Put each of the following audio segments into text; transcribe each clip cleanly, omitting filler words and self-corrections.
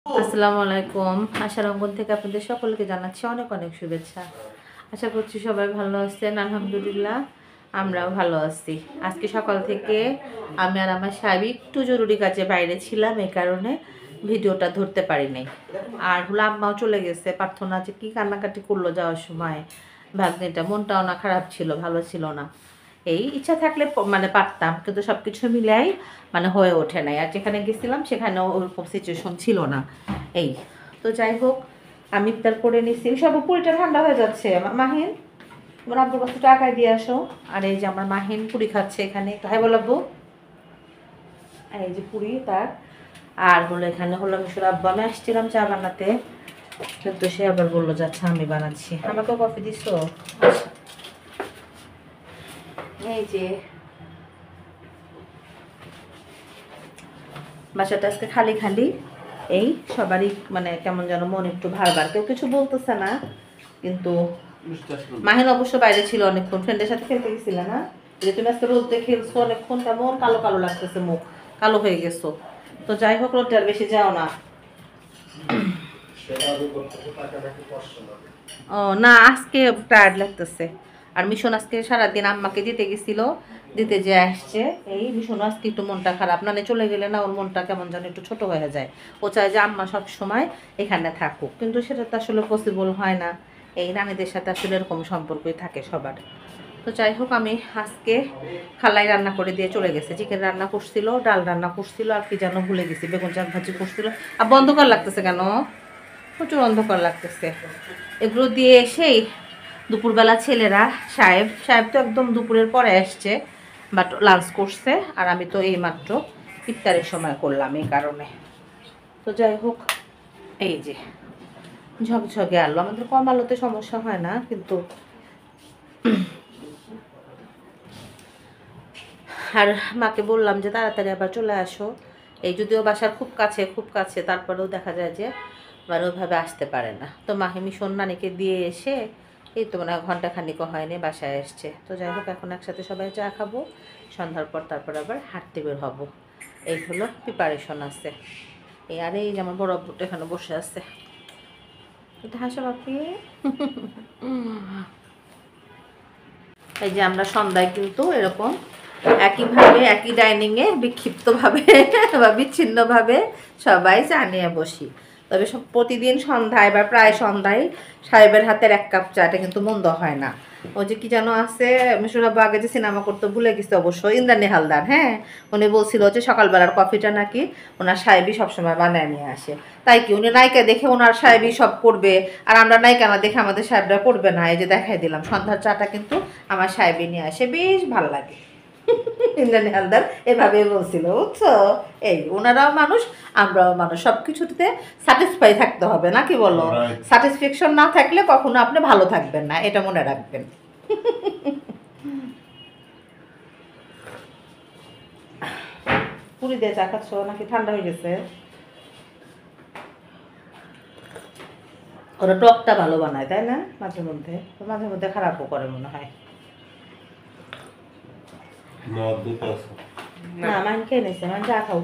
আসসালামু আলাইকুম। আশার অঙ্গন থেকে আপনাদের সকলকে জানাচ্ছি অনেক অনেক শুভেচ্ছা। আশা করছি সবাই ভালো আছেন। আলহামদুলিল্লাহ আমরাও ভালো আছি। আজকে সকাল থেকে আমি আর আমার স্বামী একটু জরুরি কাজে বাইরে ছিলাম, এই কারণে ভিডিওটা ধরতে পারি নাই। আর হলো আম্মাও চলে গেছে। প্রার্থনা যে কী কান্নাকাটি করলো যাওয়ার সময়, ভাগ্নিটা মনটাও না খারাপ ছিল, ভালো ছিল না। এই ইচ্ছা থাকলে মানে পারতাম, কিন্তু সব কিছু মিলাই মানে হয়ে ওঠে নাই। আর যেখানে গেছিলাম সেখানেও ওরকম সিচুয়েশন ছিল না। এই তো যাই হোক, আমি ইফতার করে নিচ্ছি। সব পুরিটা ঠান্ডা হয়ে যাচ্ছে। মাহিন, তোমার আব্বুর কাছে টাকায় দিয়ে আসো। আর এই যে আমার মাহিন পুরি খাচ্ছে এখানে, হাই বল আব্বু। আর এই যে পুরি তার। আর হলো এখানে হলো মিশর আব্বু, আমি আসছিলাম চা বানাতে, কিন্তু সে আবার বললো যাচ্ছে আমি বানাচ্ছি। আমাকেও কফি দিছো? এই যে বাসাটা আজকে খালি খালি। এই সবারই মানে কেমন যেন মন একটু ভারবার, কেউ কিছু বলতেছে না। কিন্তু মাহিন অবশ্য বাইরে ছিল অনেকক্ষণ, ফ্রেন্ডের সাথে খেলতে গেছিল না? যে তুমি আজকে রোদে খেলছো অনেকক্ষণ, কেমন কালো কালো লাগতেছে, মুখ কালো হয়ে গেছো। তো যাই হোক, রোদটা আর বেশি যাও না। ও না, আজকে টায়ার্ড লাগতেছে। আর মিশন আজকে সারাদিন আম্মাকে দিতে গেছিল, দিতে যে আসছে। এই মিশন আজকে একটু মনটা খারাপ, নানে চলে গেলে না ওর মনটা কেমন যেন একটু ছোট হয়ে যায়। ও চায় যে আম্মা সব সময় এখানে থাকুক, কিন্তু সেটা তো আসলে পসিবল হয় না। এই নানিদের সাথে আসলে এরকম সম্পর্কই থাকে সবার। তো যাই হোক, আমি আজকে খালাই রান্না করে দিয়ে চলে গেছে। চিকেন রান্না করছিল, ডাল রান্না করছিল, আর কি যেন ভুলে গেছি, বেগুন চাক ভাজি করছিল। আর অন্ধকার লাগতেছে কেন? প্রচুর অন্ধকার লাগতেছে। এগুলো দিয়ে এসেই দুপুরবেলা ছেলেরা, সাহেব সাহেব তো একদম দুপুরের পরে আসছে, বাট লাঞ্চ করছে। আর আমি তো এইমাত্র ইফতারের সময় করলাম, এই কারণে। তো যাই হোক, এই যে ঝকঝকে আলো, আমাদের কম আলোতে সমস্যা হয় না, কিন্তু আর মাকে বললাম যে তাড়াতাড়ি আবার চলে আসো। এই যদিও বাসার খুব কাছে খুব কাছে, তারপরেও দেখা যায় যে মানে ওইভাবে আসতে পারে না। তো মাহিমি সন্ন্যানীকে দিয়ে এসে এই তো মানে ঘন্টাখানিকও হয়নি বাসায় এসছে। তো যাই হোক, এখন একসাথে সবাই চা খাবো, সন্ধ্যার পর তারপর আবার হাঁটতে বের হবো। এই হলো প্রিপারেশন আছে। এই আর এই যে আমার বড় আব্বুটা এখানে বসে আছে। এটা হাসো বাপি। এই যে আমরা সন্ধ্যায় কিন্তু এরকম একইভাবে একই ডাইনিংয়ে বিক্ষিপ্তভাবে বা বিচ্ছিন্নভাবে সবাই চা নিয়ে বসি। তবে সব প্রতিদিন সন্ধ্যায় বা প্রায় সন্ধ্যায় সাহেবের হাতের এক কাপ চাটা কিন্তু মন্দ হয় না। ওই যে কি যেন আছে, মিশরাব্বা আগে যে সিনেমা করতে ভুলে গেছে অবশ্য, ইন্দ্রাণী হালদার। হ্যাঁ, উনি বলছিল যে সকালবেলার কফিটা নাকি ওনার সাহেবই সবসময় বানায় নিয়ে আসে। তাই কি উনি নায়িকা দেখে ওনার সাহেবই সব করবে, আর আমরা নায়িকা না দেখে আমাদের সাহেবরা করবে না? এই যে দেখাই দিলাম, সন্ধ্যার চাটা কিন্তু আমার সাহেবই নিয়ে আসে, বেশ ভাল লাগে। ইন্দ্রাণী হালদার এভাবে বলছিল, বুঝছো? এই ওনারাও মানুষ, আমরাও মানুষ, সব কিছুতে স্যাটিসফাই থাকতে হবে, না কি বলো? স্যাটিসফ্যাকশন না থাকলে কখনো আপনি ভালো থাকবেন না, এটা মনে রাখবেন। পুরি দিয়ে চা খাচ্ছ নাকি ঠান্ডা হয়ে গেছে? ওরা টকটা ভালো বানায় তাই না? মাঝে মধ্যে মাঝে মধ্যে খারাপও করে মনে হয়। না, মাইন খেয়ে নিছে, মাইন চা খাও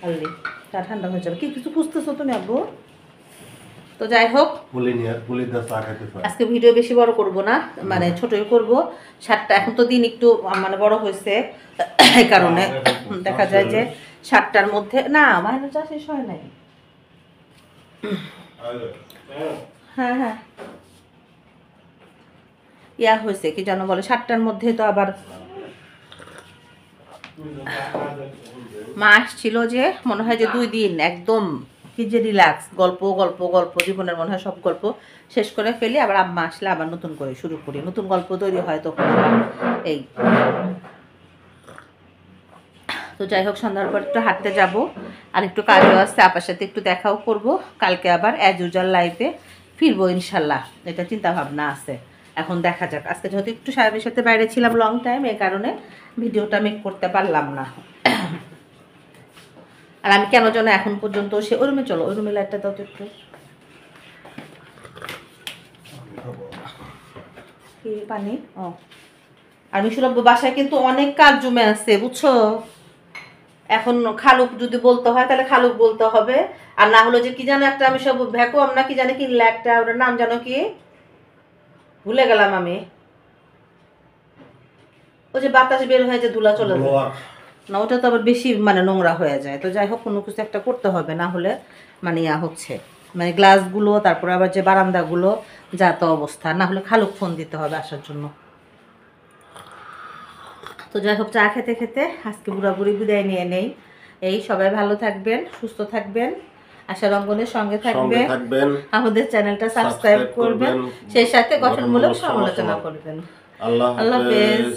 আল্লি, চা ঠান্ডা হয়ে যাবে। কি কিছু খুঁজতেছো তুমি আব্বু? তো যাই হোক, আজকে ভিডিও বেশি বড় করব না, মানে ছোটই করব। 7টা, এখন তো দিন একটু মানে বড় হয়েছে, এই কারণে দেখা যায় যে 7টার মধ্যে না মাইনে চা শেষ হয় নাই। হ্যাঁ হ্যাঁ, ইয়া হয়েছে কি যেন বলে, 7টার মধ্যে তো আবার মা আসছিল, যে মনে হয় যে 2 দিন একদম কি যে রিল্যাক্স, গল্প গল্প গল্প, জীবনের মনে হয় সব গল্প শেষ করে ফেলি। আবার আম্মা আসলে আবার নতুন করে শুরু করি, নতুন গল্প তৈরি হয় তখন আবার। এই তো যাই হোক, সন্ধ্যার পর একটু হাঁটতে যাব, আর একটু কাজও আসছে, আপার সাথে একটু দেখাও করব। কালকে আবার অ্যাজ ইউজুয়াল লাইফে ফিরবো ইনশাল্লাহ, এটা চিন্তা ভাবনা আছে। এখন দেখা যাক, আজকে যেহেতু একটু সাহেবের সাথে বাইরে ছিলাম লং টাইম, এই কারণে ভিডিওটা মেক করতে পারলাম না। আর আমি কেন যেন এখন পর্যন্ত সে ওই রুমে, চলো ওই রুমে লাইটটা দাও তো একটু। কি পানি? ও, আর মিশুর আব্বু বাসায় কিন্তু অনেক কাজ জমে আছে, বুঝছো? এখন খালুক যদি বলতে হয় তাহলে খালুক বলতে হবে, আর না হলো যে কি জানো একটা আমি সব ভ্যাকুয়াম না কি জানি কিনলে একটা, ওটার নাম জানো কি ভুলে গেলাম আমি, ওই যে বাতাস বের হয়ে যে ধুলা চলে যায় না, ওটা তো আবার বেশি মানে নোংরা হয়ে যায়। তো যাই হোক কোনো কিছু একটা করতে হবে, না হলে মানে ইয়া হচ্ছে মানে গ্লাসগুলো, তারপরে আবার যে বারান্দাগুলো যা তো অবস্থা, না হলে খালুক ফোন দিতে হবে আসার জন্য। তো যাই হোক চা খেতে খেতে আজকে পুরোপুরি বিদায় নিয়ে নেই। এই সবাই ভালো থাকবেন, সুস্থ থাকবেন, আশা রঙ্গনের সঙ্গে থাকবেন, আমাদের চ্যানেলটা সাবস্ক্রাইব করবেন, সেই সাথে গঠনমূলক সমালোচনা করবেন। আল্লাহ হাফেজ।